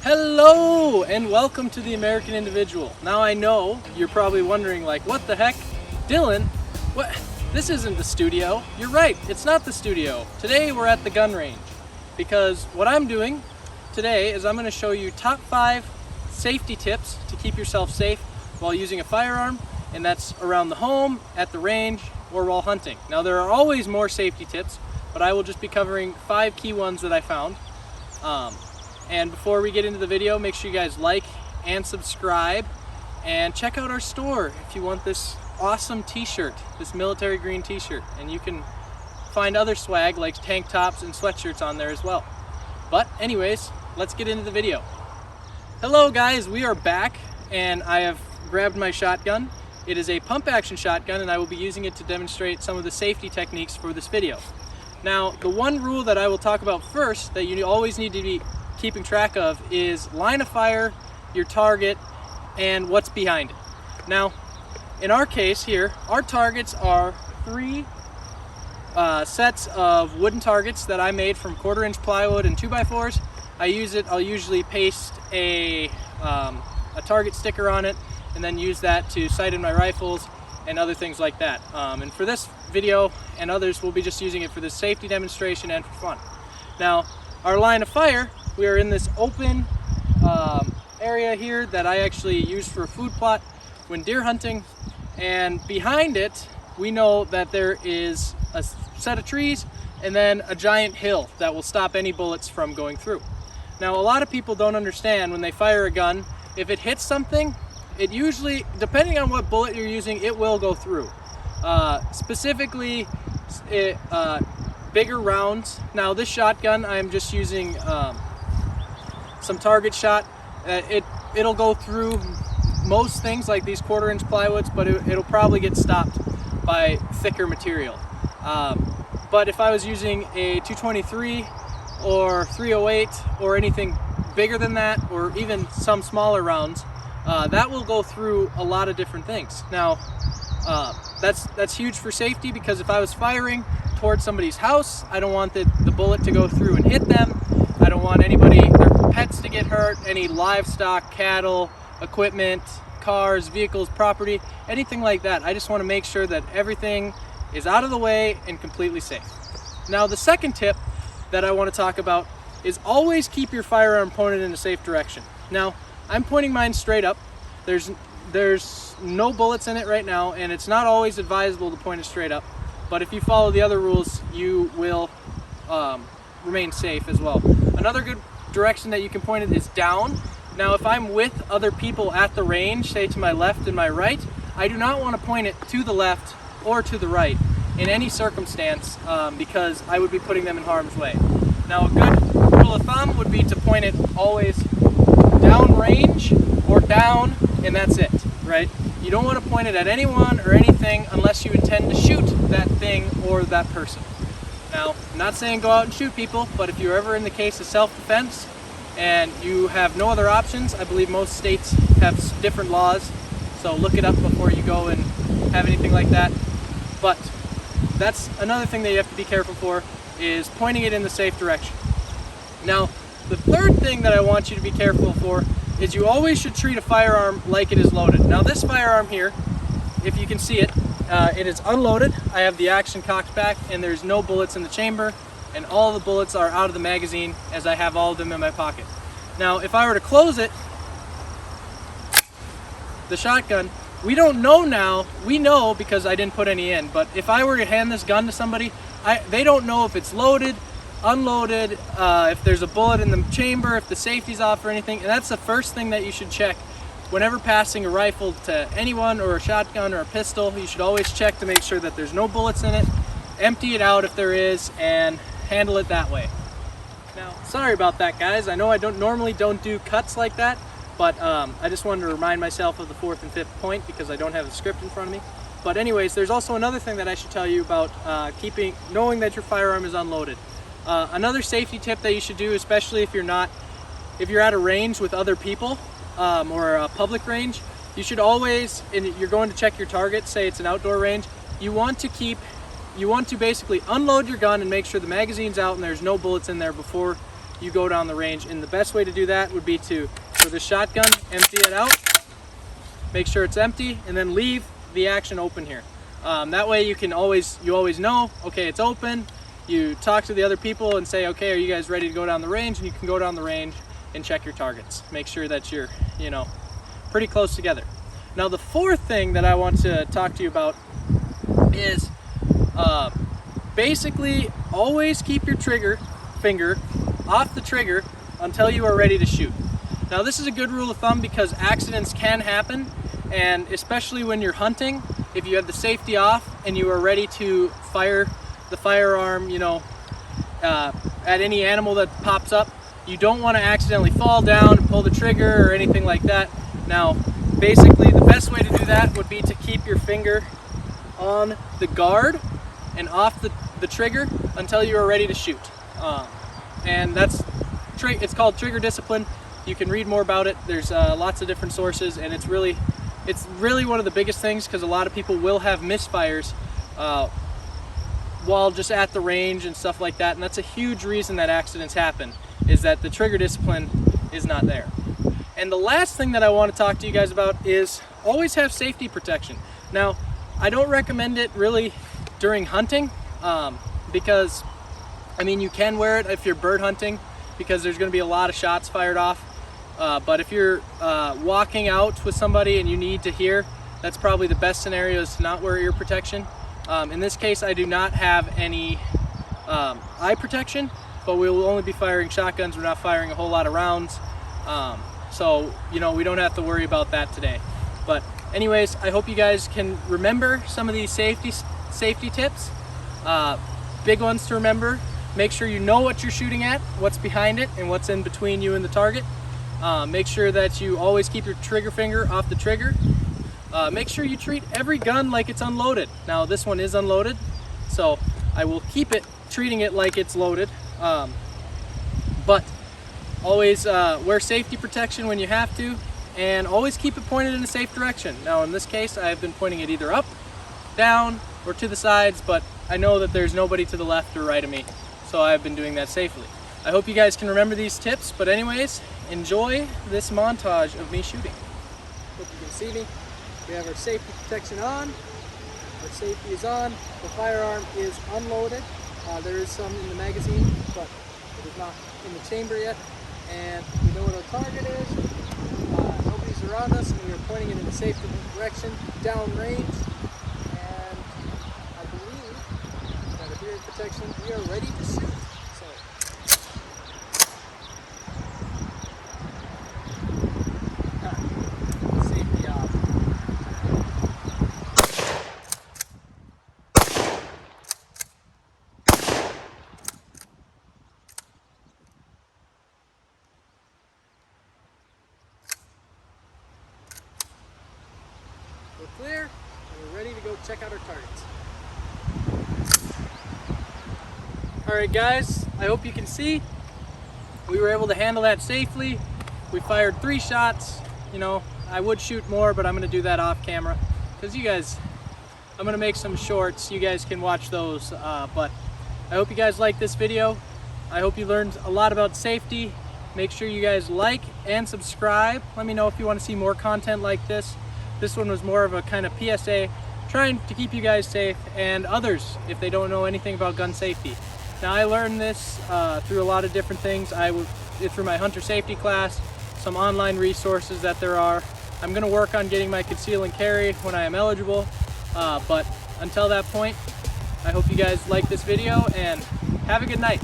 Hello and welcome to the American Individual. Now I know you're probably wondering like, what the heck? Dylan, what? This isn't the studio. You're right, it's not the studio. Today we're at the gun range because what I'm doing today is I'm going to show you top 5 safety tips to keep yourself safe while using a firearm, and that's around the home, at the range, or while hunting. Now there are always more safety tips, but I will just be covering 5 key ones that I found. And before we get into the video, make sure you guys like and subscribe and check out our store if you want this awesome t-shirt, this military green t-shirt, and you can find other swag like tank tops and sweatshirts on there as well. But anyways, let's get into the video. Hello guys, we are back and I have grabbed my shotgun. It is a pump action shotgun and I will be using it to demonstrate some of the safety techniques for this video. Now, the one rule that I will talk about first that you always need to be keeping track of is line of fire, your target, and what's behind it. Now, in our case here, our targets are 3 sets of wooden targets that I made from 1/4 inch plywood and 2x4s. I'll usually paste a target sticker on it and then use that to sight in my rifles and other things like that. And for this video and others, we'll be just using it for this safety demonstration and for fun. Now, our line of fire, we are in this open area here that I actually use for a food plot when deer hunting, and behind it we know that there is a set of trees and then a giant hill that will stop any bullets from going through. Now, a lot of people don't understand when they fire a gun, if it hits something, it usually, depending on what bullet you're using, it will go through. Specifically, bigger rounds. Now this shotgun, I'm just using some target shot. It'll go through most things like these 1/4 inch plywoods, but it'll probably get stopped by thicker material. But if I was using a 223 or 308 or anything bigger than that, or even some smaller rounds, that will go through a lot of different things. Now, that's huge for safety, because if I was firing towards somebody's house, I don't want the bullet to go through and hit them. I don't want their pets to get hurt, any livestock, cattle, equipment, cars, vehicles, property, anything like that. I just want to make sure that everything is out of the way and completely safe. Now, the second tip that I want to talk about is always keep your firearm pointed in a safe direction. Now, I'm pointing mine straight up. There's no bullets in it right now, and it's not always advisable to point it straight up. But if you follow the other rules, you will remain safe as well. Another good direction that you can point it is down. Now, if I'm with other people at the range, say to my left and my right, I do not want to point it to the left or to the right in any circumstance, because I would be putting them in harm's way. Now, a good rule of thumb would be to point it always down range or down, and that's it, right? You don't want to point it at anyone or anything unless you intend to shoot that thing or that person. Now, I'm not saying go out and shoot people, but if you're ever in the case of self-defense and you have no other options, I believe most states have different laws, so look it up before you go and have anything like that. But that's another thing that you have to be careful for, is pointing it in the safe direction. Now, the third thing that I want you to be careful for is you always should treat a firearm like it is loaded. Now, this firearm here, if you can see it, it is unloaded. I have the action cocked back and there's no bullets in the chamber, and all the bullets are out of the magazine as I have all of them in my pocket. Now, if I were to close it, the shotgun, we don't know now. We know because I didn't put any in, but if I were to hand this gun to somebody, they don't know if it's loaded, unloaded, if there's a bullet in the chamber, if the safety's off or anything. And that's the first thing that you should check whenever passing a rifle to anyone, or a shotgun or a pistol. You should always check to make sure that there's no bullets in it, empty it out if there is, and handle it that way. Now, sorry about that, guys. I know I normally don't do cuts like that, but I just wanted to remind myself of the 4th and 5th point because I don't have the script in front of me. But anyways, there's also another thing that I should tell you about knowing that your firearm is unloaded. Another safety tip that you should do, especially if you're at a range with other people, or a public range, you should always, and you're going to check your target, say it's an outdoor range, you want to basically unload your gun and make sure the magazine's out and there's no bullets in there before you go down the range. And the best way to do that would be to, for the shotgun, empty it out, make sure it's empty, and then leave the action open here. That way you always know, okay, it's open. You talk to the other people and say, okay, are you guys ready to go down the range? And you can go down the range and check your targets. Make sure that you're, pretty close together. Now the fourth thing that I want to talk to you about is basically always keep your trigger finger off the trigger until you are ready to shoot. Now this is a good rule of thumb because accidents can happen, and especially when you're hunting, if you have the safety off and you are ready to fire the firearm, at any animal that pops up, you don't want to accidentally fall down and pull the trigger or anything like that. Now, basically the best way to do that would be to keep your finger on the guard and off the trigger until you are ready to shoot. And it's called trigger discipline. You can read more about it. There's lots of different sources, and it's really one of the biggest things because a lot of people will have misfires while just at the range and stuff like that, and that's a huge reason that accidents happen, is that the trigger discipline is not there. And the last thing that I want to talk to you guys about is always have safety protection. Now, I don't recommend it really during hunting because, you can wear it if you're bird hunting because there's going to be a lot of shots fired off. But if you're walking out with somebody and you need to hear, that's probably the best scenario is to not wear ear protection. In this case, I do not have any eye protection, but we will only be firing shotguns. We're not firing a whole lot of rounds. So, we don't have to worry about that today. But anyways, I hope you guys can remember some of these safety tips. Big ones to remember. Make sure you know what you're shooting at, what's behind it, and what's in between you and the target. Make sure that you always keep your trigger finger off the trigger. Make sure you treat every gun like it's unloaded. Now this one is unloaded, so I will keep treating it like it's loaded. But always wear safety protection when you have to, and always keep it pointed in a safe direction. Now in this case, I've been pointing it either up, down, or to the sides, but I know that there's nobody to the left or right of me, so I've been doing that safely. I hope you guys can remember these tips, but anyways, enjoy this montage of me shooting. Hope you can see me. We have our safety protection on. Our safety is on. The firearm is unloaded. There is some in the magazine, but it is not in the chamber yet. And we know what our target is. Nobody's around us, and we are pointing it in a safe direction, down range. And I believe that with ear protection, we are ready to shoot. We're clear, and we're ready to go check out our targets. Alright guys, I hope you can see. We were able to handle that safely. We fired 3 shots. I would shoot more, but I'm going to do that off camera. Because I'm going to make some shorts. You guys can watch those. But I hope you guys liked this video. I hope you learned a lot about safety. Make sure you guys like and subscribe. Let me know if you want to see more content like this. This one was more of a kind of PSA, trying to keep you guys safe and others if they don't know anything about gun safety. Now I learned this through a lot of different things. Through my hunter safety class, some online resources that there are. I'm going to work on getting my conceal and carry when I am eligible. But until that point, I hope you guys like this video and have a good night.